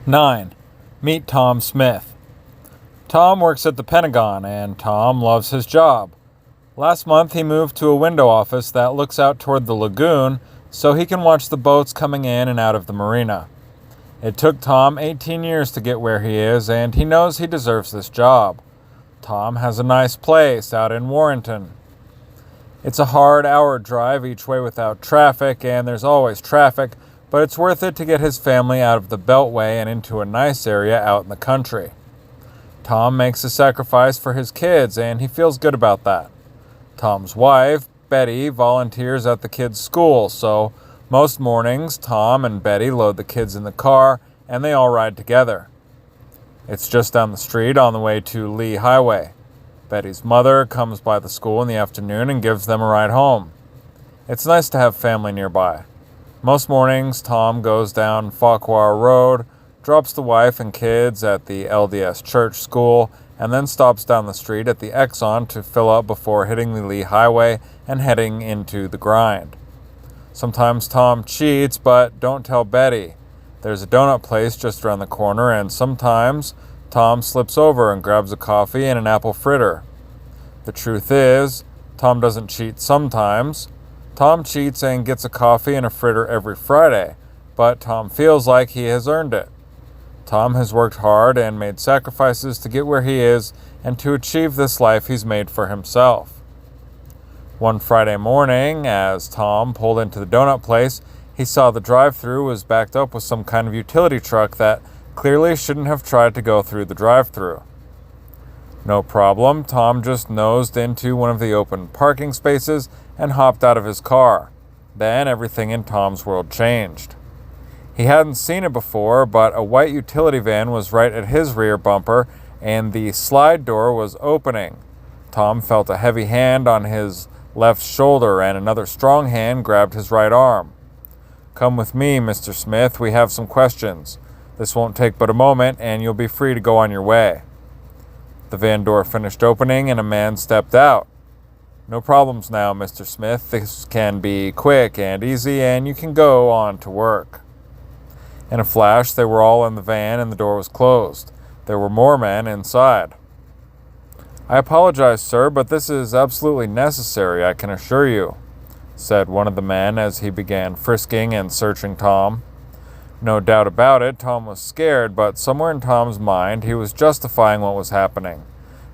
9. Meet Tom Smith. Tom works at the Pentagon, and Tom loves his job. Last month, he moved to a window office that looks out toward the lagoon so he can watch the boats coming in and out of the marina. It took Tom 18 years to get where he is, and he knows he deserves this job. Tom has a nice place out in Warrenton. It's a hard hour drive each way without traffic, and there's always traffic, but it's worth it to get his family out of the Beltway and into a nice area out in the country. Tom makes a sacrifice for his kids, and he feels good about that. Tom's wife, Betty, volunteers at the kids' school, so most mornings Tom and Betty load the kids in the car, and they all ride together. It's just down the street on the way to Lee Highway. Betty's mother comes by the school in the afternoon and gives them a ride home. It's nice to have family nearby. Most mornings, Tom goes down Farquhar Road, drops the wife and kids at the LDS Church School, and then stops down the street at the Exxon to fill up before hitting the Lee Highway and heading into the grind. Sometimes Tom cheats, but don't tell Betty. There's a donut place just around the corner, and sometimes Tom slips over and grabs a coffee and an apple fritter. The truth is, Tom doesn't cheat sometimes. Tom cheats and gets a coffee and a fritter every Friday, but Tom feels like he has earned it. Tom has worked hard and made sacrifices to get where he is and to achieve this life he's made for himself. One Friday morning, as Tom pulled into the donut place, he saw the drive-thru was backed up with some kind of utility truck that clearly shouldn't have tried to go through the drive-thru. No problem, Tom just nosed into one of the open parking spaces and hopped out of his car. Then everything in Tom's world changed. He hadn't seen it before, but a white utility van was right at his rear bumper, and the slide door was opening. Tom felt a heavy hand on his left shoulder, and another strong hand grabbed his right arm. "Come with me, Mr. Smith. We have some questions. This won't take but a moment, and you'll be free to go on your way." The van door finished opening, and a man stepped out. "No problems now, Mr. Smith. This can be quick and easy, and you can go on to work." In a flash, they were all in the van, and the door was closed. There were more men inside. "I apologize, sir, but this is absolutely necessary, I can assure you," said one of the men as he began frisking and searching Tom. No doubt about it, Tom was scared, but somewhere in Tom's mind, he was justifying what was happening.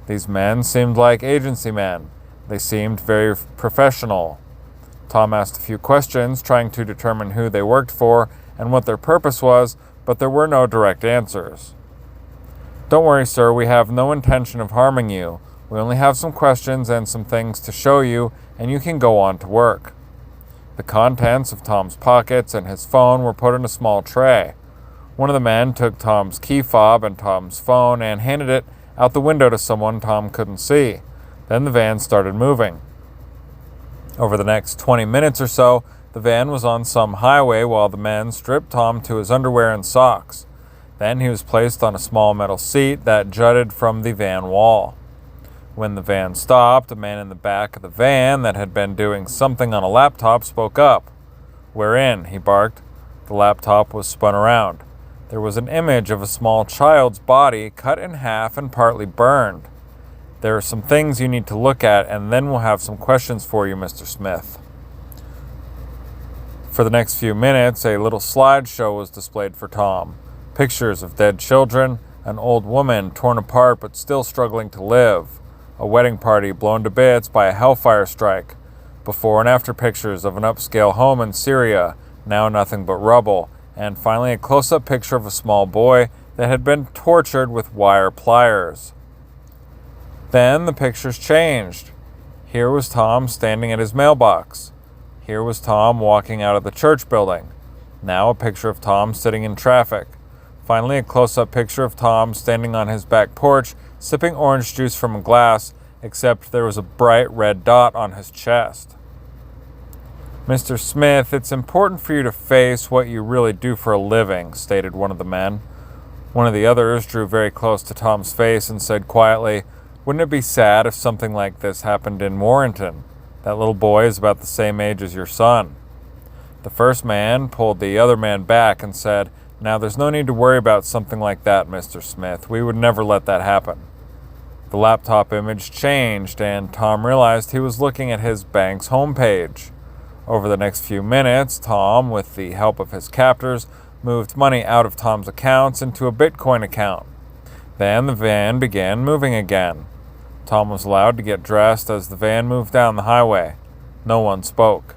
These men seemed like agency men. They seemed very professional. Tom asked a few questions, trying to determine who they worked for and what their purpose was, but there were no direct answers. "Don't worry, sir, we have no intention of harming you. We only have some questions and some things to show you, and you can go on to work." The contents of Tom's pockets and his phone were put in a small tray. One of the men took Tom's key fob and Tom's phone and handed it out the window to someone Tom couldn't see. Then the van started moving. Over the next 20 minutes or so, the van was on some highway while the men stripped Tom to his underwear and socks. Then he was placed on a small metal seat that jutted from the van wall. When the van stopped, a man in the back of the van that had been doing something on a laptop spoke up. "We're in," he barked. The laptop was spun around. There was an image of a small child's body cut in half and partly burned. "There are some things you need to look at, and then we'll have some questions for you, Mr. Smith." For the next few minutes, a little slideshow was displayed for Tom. Pictures of dead children, an old woman torn apart but still struggling to live, a wedding party blown to bits by a hellfire strike, before and after pictures of an upscale home in Syria, now nothing but rubble, and finally a close-up picture of a small boy that had been tortured with wire pliers. Then the pictures changed. Here was Tom standing at his mailbox. Here was Tom walking out of the church building. Now a picture of Tom sitting in traffic. Finally, a close-up picture of Tom standing on his back porch, sipping orange juice from a glass, except there was a bright red dot on his chest. "Mr. Smith, it's important for you to face what you really do for a living," stated one of the men. One of the others drew very close to Tom's face and said quietly, "Wouldn't it be sad if something like this happened in Warrenton? That little boy is about the same age as your son." The first man pulled the other man back and said, Now, there's no need to worry about something like that, Mr. Smith. We would never let that happen. The laptop image changed, and Tom realized he was looking at his bank's homepage. Over the next few minutes, Tom, with the help of his captors, moved money out of Tom's accounts into a Bitcoin account. Then the van began moving again. Tom was allowed to get dressed as the van moved down the highway. No one spoke.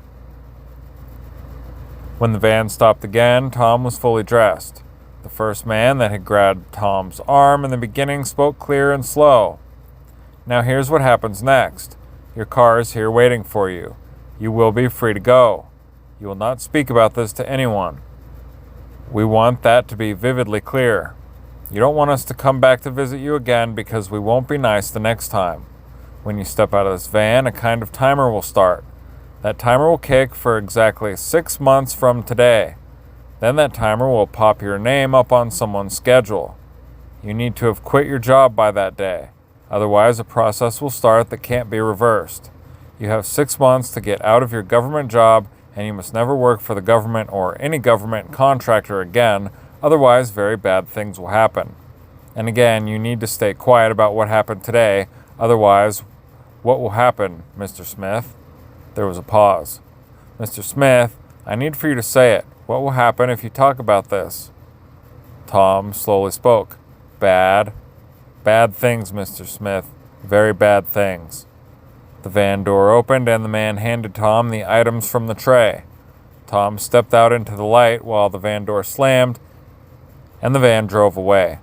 When the van stopped again, Tom was fully dressed. The first man that had grabbed Tom's arm in the beginning spoke clear and slow. Now here's what happens next. Your car is here waiting for you. You will be free to go. You will not speak about this to anyone. We want that to be vividly clear. You don't want us to come back to visit you again because we won't be nice the next time. When you step out of this van, a kind of timer will start. That timer will kick for exactly 6 months from today. Then that timer will pop your name up on someone's schedule. You need to have quit your job by that day. Otherwise, a process will start that can't be reversed. You have 6 months to get out of your government job, and you must never work for the government or any government contractor again. Otherwise, very bad things will happen. And again, you need to stay quiet about what happened today. Otherwise, what will happen, Mr. Smith? There was a pause. Mr. Smith, I need for you to say it. What will happen if you talk about this? Tom slowly spoke. Bad things, Mr. Smith. Very bad things. The van door opened and the man handed Tom the items from the tray. Tom stepped out into the light while the van door slammed and the van drove away.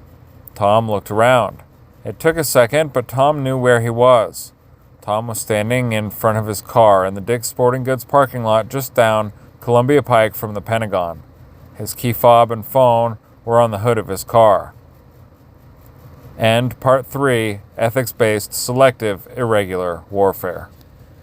Tom looked around. It took a second, but Tom knew where he was. Tom was standing in front of his car in the Dick's Sporting Goods parking lot just down Columbia Pike from the Pentagon. His key fob and phone were on the hood of his car. End Part 3, Ethics-Based Selective Irregular Warfare.